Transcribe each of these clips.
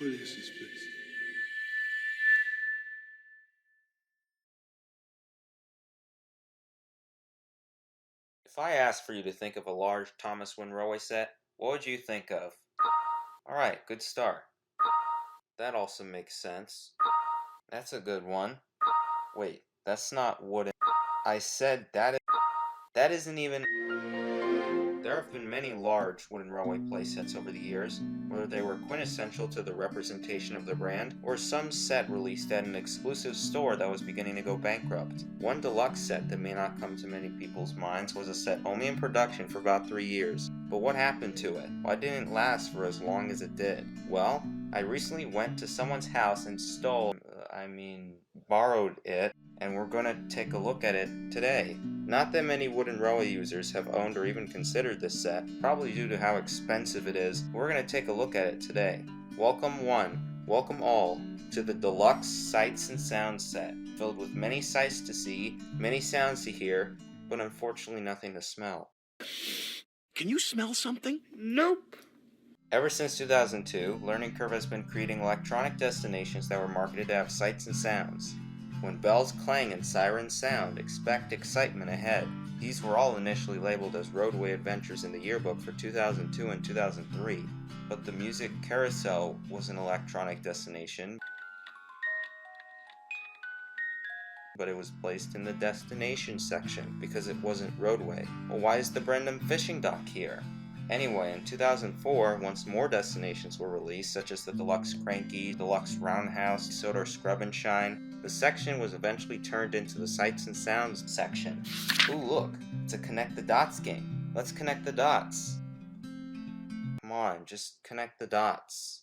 Playsets. If I asked for you to think of a large Thomas Winroy set, what would you think of? Alright, good start. That also makes sense. That's a good one. Wait, that's not wooden. I said that isn't even. There have been many large wooden railway playsets over the years, whether they were quintessential to the representation of the brand, or some set released at an exclusive store that was beginning to go bankrupt. One deluxe set that may not come to many people's minds was a set only in production for about 3 years. But what happened to it? Why didn't it last for as long as it did? Well, I recently went to someone's house and borrowed it, and we're gonna take a look at it today. Not that many wooden railway users have owned or even considered this set, probably due to how expensive it is. We're going to take a look at it today. Welcome all, to the Deluxe Sights and Sounds set, filled with many sights to see, many sounds to hear, but unfortunately nothing to smell. Can you smell something? Nope. Ever since 2002, Learning Curve has been creating electronic destinations that were marketed to have sights and sounds. When bells clang and sirens sound, expect excitement ahead. These were all initially labeled as roadway adventures in the yearbook for 2002 and 2003, but the music carousel was an electronic destination, but it was placed in the destination section because it wasn't roadway. Well, why is the Brenham fishing dock here? Anyway, in 2004, once more destinations were released, such as the Deluxe Cranky, Deluxe Roundhouse, Sodor Scrub and Shine, the section was eventually turned into the Sights and Sounds section. Ooh, look, it's a connect the dots game. Let's connect the dots. Come on, just connect the dots.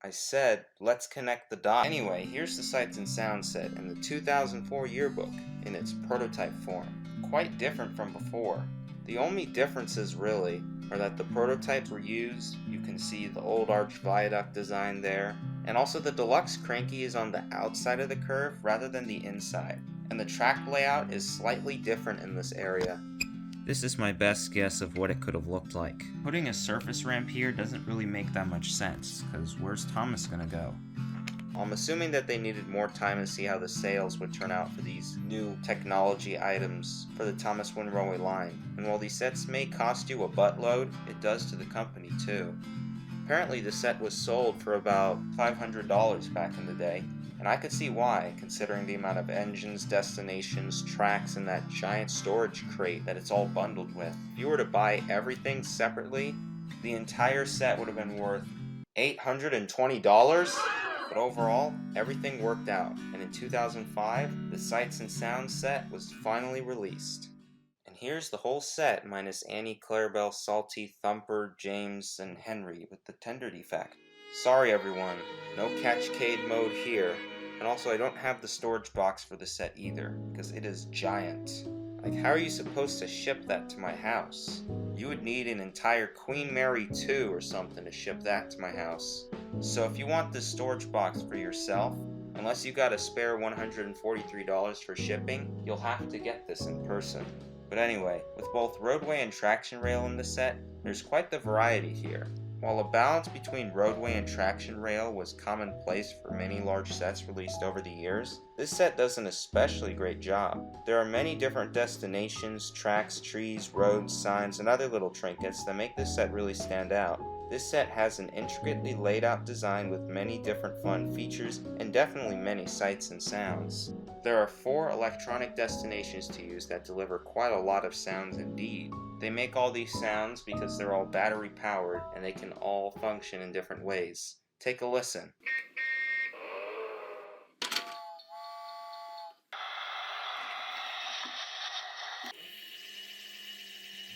I said, let's connect the dots. Anyway, here's the Sights and Sounds set in the 2004 yearbook in its prototype form. Quite different from before. The only differences really are that the prototypes were used, you can see the old arch viaduct design there, and also the Deluxe Cranky is on the outside of the curve rather than the inside, and the track layout is slightly different in this area. This is my best guess of what it could have looked like. Putting a surface ramp here doesn't really make that much sense, because where's Thomas gonna go? I'm assuming that they needed more time to see how the sales would turn out for these new technology items for the Thomas Winroy line. And while these sets may cost you a buttload, it does to the company too. Apparently the set was sold for about $500 back in the day, and I could see why, considering the amount of engines, destinations, tracks, and that giant storage crate that it's all bundled with. If you were to buy everything separately, the entire set would have been worth $820? But overall, everything worked out, and in 2005, the Sights and Sounds set was finally released. And here's the whole set minus Annie, Clarabelle, Salty, Thumper, James, and Henry with the tender defect. Sorry everyone, no catchcade mode here. And also I don't have the storage box for the set either, because it is giant. Like, how are you supposed to ship that to my house? You would need an entire Queen Mary 2 or something to ship that to my house. So if you want this storage box for yourself, unless you got a spare $143 for shipping, you'll have to get this in person. But anyway, with both roadway and traction rail in the set, there's quite the variety here. While a balance between roadway and traction rail was commonplace for many large sets released over the years, this set does an especially great job. There are many different destinations, tracks, trees, roads, signs, and other little trinkets that make this set really stand out. This set has an intricately laid out design with many different fun features and definitely many sights and sounds. There are 4 electronic destinations to use that deliver quite a lot of sounds indeed. They make all these sounds because they're all battery powered and they can all function in different ways. Take a listen.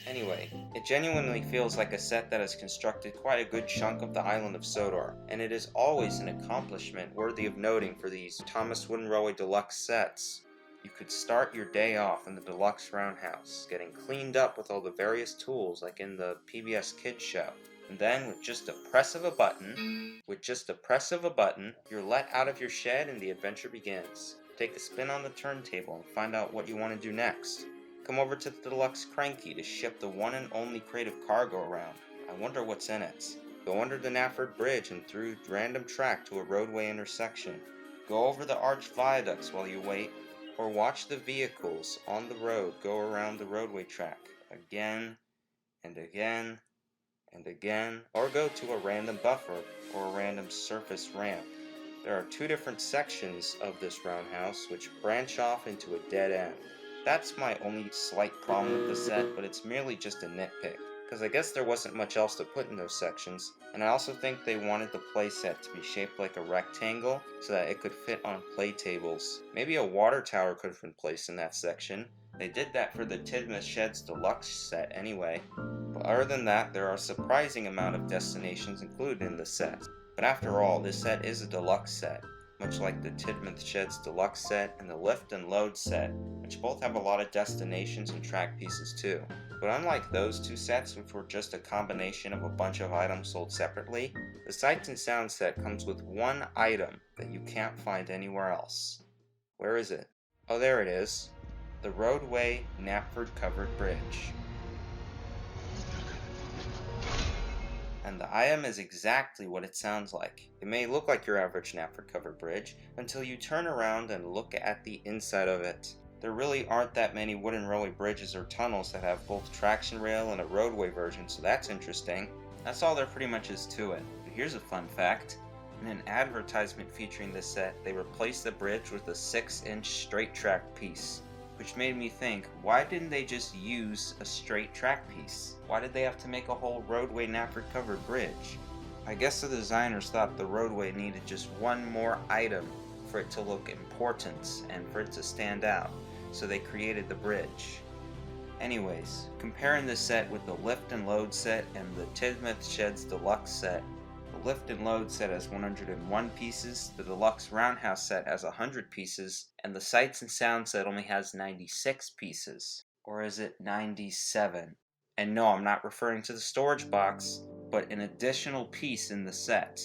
Anyway, it genuinely feels like a set that has constructed quite a good chunk of the island of Sodor, and it is always an accomplishment worthy of noting for these Thomas Winroy Deluxe sets. You could start your day off in the Deluxe Roundhouse, getting cleaned up with all the various tools like in the PBS Kids show. And then with just a press of a button, you're let out of your shed and the adventure begins. Take a spin on the turntable and find out what you want to do next. Come over to the Deluxe Cranky to ship the one and only crate of cargo around. I wonder what's in it. Go under the Nafford Bridge and through random track to a roadway intersection. Go over the arched viaducts while you wait, or watch the vehicles on the road go around the roadway track again and again and again, or go to a random buffer or a random surface ramp. There are two different sections of this roundhouse which branch off into a dead end. That's my only slight problem with the set, but it's merely just a nitpick, because I guess there wasn't much else to put in those sections, and I also think they wanted the playset to be shaped like a rectangle so that it could fit on play tables. Maybe a water tower could have been placed in that section. They did that for the Tidmouth Sheds Deluxe set anyway. But other than that, there are a surprising amount of destinations included in the set. But after all, this set is a deluxe set, much like the Tidmouth Sheds Deluxe set and the Lift and Load set, which both have a lot of destinations and track pieces too. But unlike those two sets, which were just a combination of a bunch of items sold separately, the Sights and Sounds set comes with one item that you can't find anywhere else. Where is it? Oh, there it is. The Roadway Nafford Covered Bridge. And the item is exactly what it sounds like. It may look like your average Nafford covered bridge until you turn around and look at the inside of it. There really aren't that many wooden railway bridges or tunnels that have both traction rail and a roadway version, so that's interesting. That's all there pretty much is to it. But here's a fun fact. In an advertisement featuring this set, they replaced the bridge with a 6-inch straight track piece. Which made me think, why didn't they just use a straight track piece? Why did they have to make a whole roadway Nafford covered bridge? I guess the designers thought the roadway needed just one more item for it to look important and for it to stand out, so they created the bridge. Anyways, comparing this set with the Lift and Load set and the Tidmouth Sheds Deluxe set, the Lift and Load set has 101 pieces, the Deluxe Roundhouse set has 100 pieces, and the Sights and Sound set only has 96 pieces. Or is it 97? And no, I'm not referring to the storage box, but an additional piece in the set.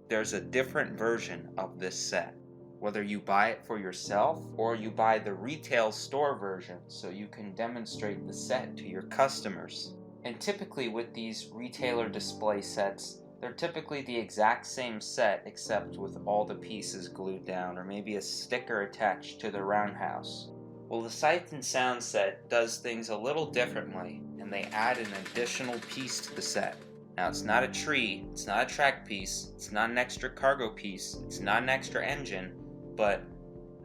There's a different version of this set. Whether you buy it for yourself, or you buy the retail store version so you can demonstrate the set to your customers. And typically with these retailer display sets, they're typically the exact same set except with all the pieces glued down or maybe a sticker attached to the roundhouse. Well, the Sights and Sound set does things a little differently, and they add an additional piece to the set. Now, it's not a tree, it's not a track piece, it's not an extra cargo piece, it's not an extra engine, but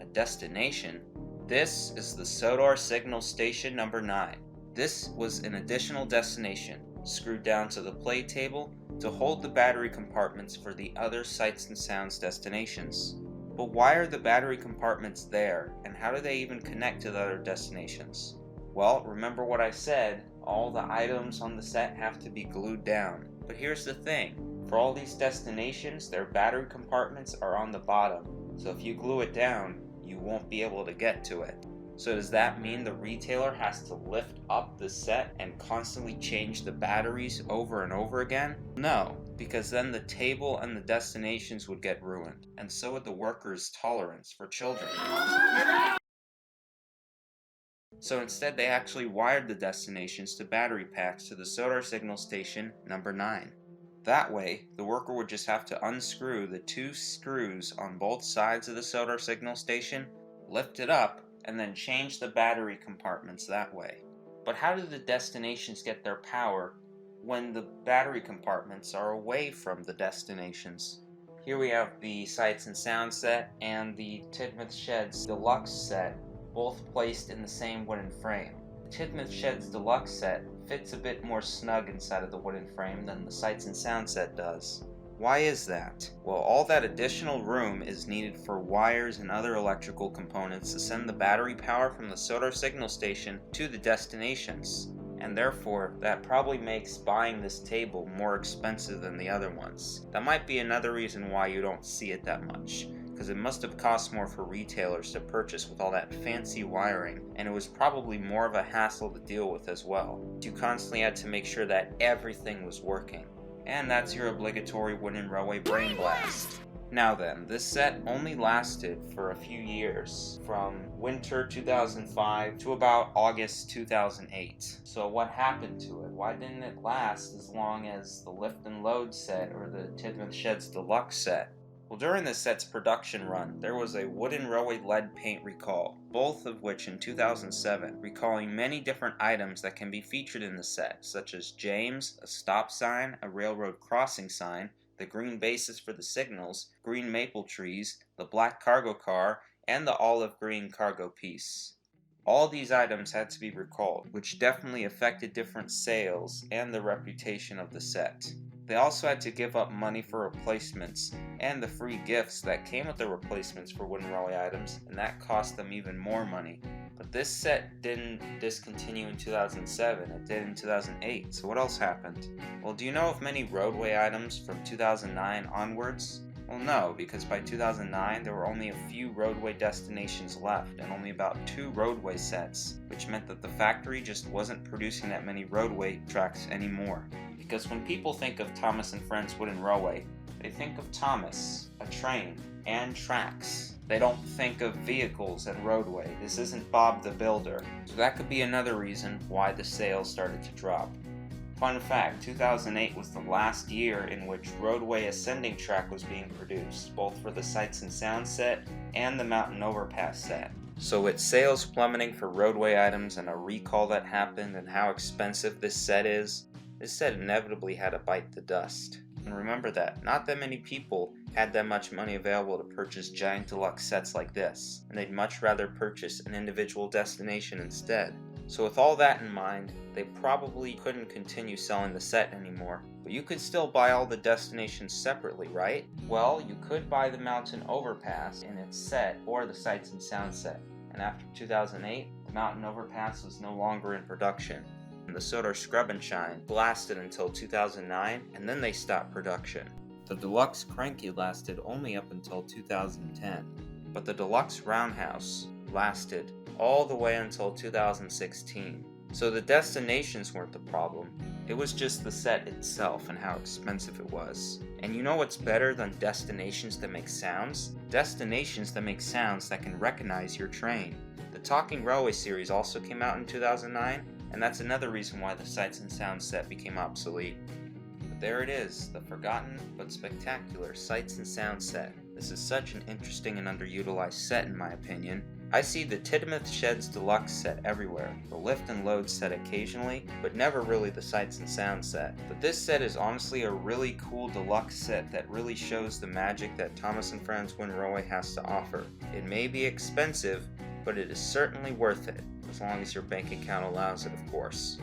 a destination. This is the Sodor Signal Station number 9. This was an additional destination, screwed down to the play table to hold the battery compartments for the other Sights and Sounds destinations. But why are the battery compartments there, and how do they even connect to the other destinations? Well, remember what I said, all the items on the set have to be glued down. But here's the thing, for all these destinations, their battery compartments are on the bottom, so if you glue it down, you won't be able to get to it. So does that mean the retailer has to lift up the set and constantly change the batteries over and over again? No, because then the table and the destinations would get ruined, and so would the workers' tolerance for children. So instead they actually wired the destinations to battery packs to the Sodor Signal Station number 9. That way, the worker would just have to unscrew the 2 screws on both sides of the Sodor Signal Station, lift it up, and then change the battery compartments that way. But how do the destinations get their power when the battery compartments are away from the destinations? Here we have the Sights and Sound set and the Tidmouth Sheds Deluxe set, both placed in the same wooden frame. The Tidmouth Sheds Deluxe set fits a bit more snug inside of the wooden frame than the Sights and Sound set does. Why is that? Well, all that additional room is needed for wires and other electrical components to send the battery power from the Sodor Signal Station to the destinations, and therefore that probably makes buying this table more expensive than the other ones. That might be another reason why you don't see it that much, because it must have cost more for retailers to purchase with all that fancy wiring, and it was probably more of a hassle to deal with as well. You constantly had to make sure that everything was working. And that's your obligatory wooden railway brain blast. Now then, this set only lasted for a few years, from winter 2005 to about August 2008. So what happened to it? Why didn't it last as long as the Lift and Load set or the Tidmouth Sheds Deluxe set? Well, during this set's production run, there was a wooden railway lead paint recall, both of which in 2007, recalling many different items that can be featured in the set, such as James, a stop sign, a railroad crossing sign, the green bases for the signals, green maple trees, the black cargo car, and the olive green cargo piece. All these items had to be recalled, which definitely affected different sales and the reputation of the set. They also had to give up money for replacements and the free gifts that came with the replacements for wooden railway items, and that cost them even more money. But this set didn't discontinue in 2007, it did in 2008, so what else happened? Well, do you know of many roadway items from 2009 onwards? Well, no, because by 2009 there were only a few roadway destinations left and only about 2 roadway sets, which meant that the factory just wasn't producing that many roadway tracks anymore. Because when people think of Thomas and Friends Wooden Railway, they think of Thomas, a train, and tracks. They don't think of vehicles and roadway. This isn't Bob the Builder. So that could be another reason why the sales started to drop. Fun fact, 2008 was the last year in which roadway ascending track was being produced, both for the Sights and Sound set and the Mountain Overpass set. So with sales plummeting for roadway items and a recall that happened and how expensive this set is, this set inevitably had to bite the dust. And remember that, not that many people had that much money available to purchase giant deluxe sets like this, and they'd much rather purchase an individual destination instead. So with all that in mind, they probably couldn't continue selling the set anymore. But you could still buy all the destinations separately, right? Well, you could buy the Mountain Overpass in its set or the Sights and Sound set. And after 2008, the Mountain Overpass was no longer in production. And the Sodor Scrub and Shine lasted until 2009, and then they stopped production. The Deluxe Cranky lasted only up until 2010, but the Deluxe Roundhouse lasted all the way until 2016. So the destinations weren't the problem, it was just the set itself and how expensive it was. And you know what's better than destinations that make sounds? Destinations that make sounds that can recognize your train. The Talking Railway series also came out in 2009, and that's another reason why the Sights and Sounds set became obsolete. But there it is, the forgotten but spectacular Sights and Sounds set. This is such an interesting and underutilized set in my opinion. I see the Tidmouth Sheds Deluxe set everywhere, the Lift and Load set occasionally, but never really the Sights and Sounds set. But this set is honestly a really cool deluxe set that really shows the magic that Thomas and Friends Wooden Railway has to offer. It may be expensive, but it is certainly worth it, as long as your bank account allows it, of course.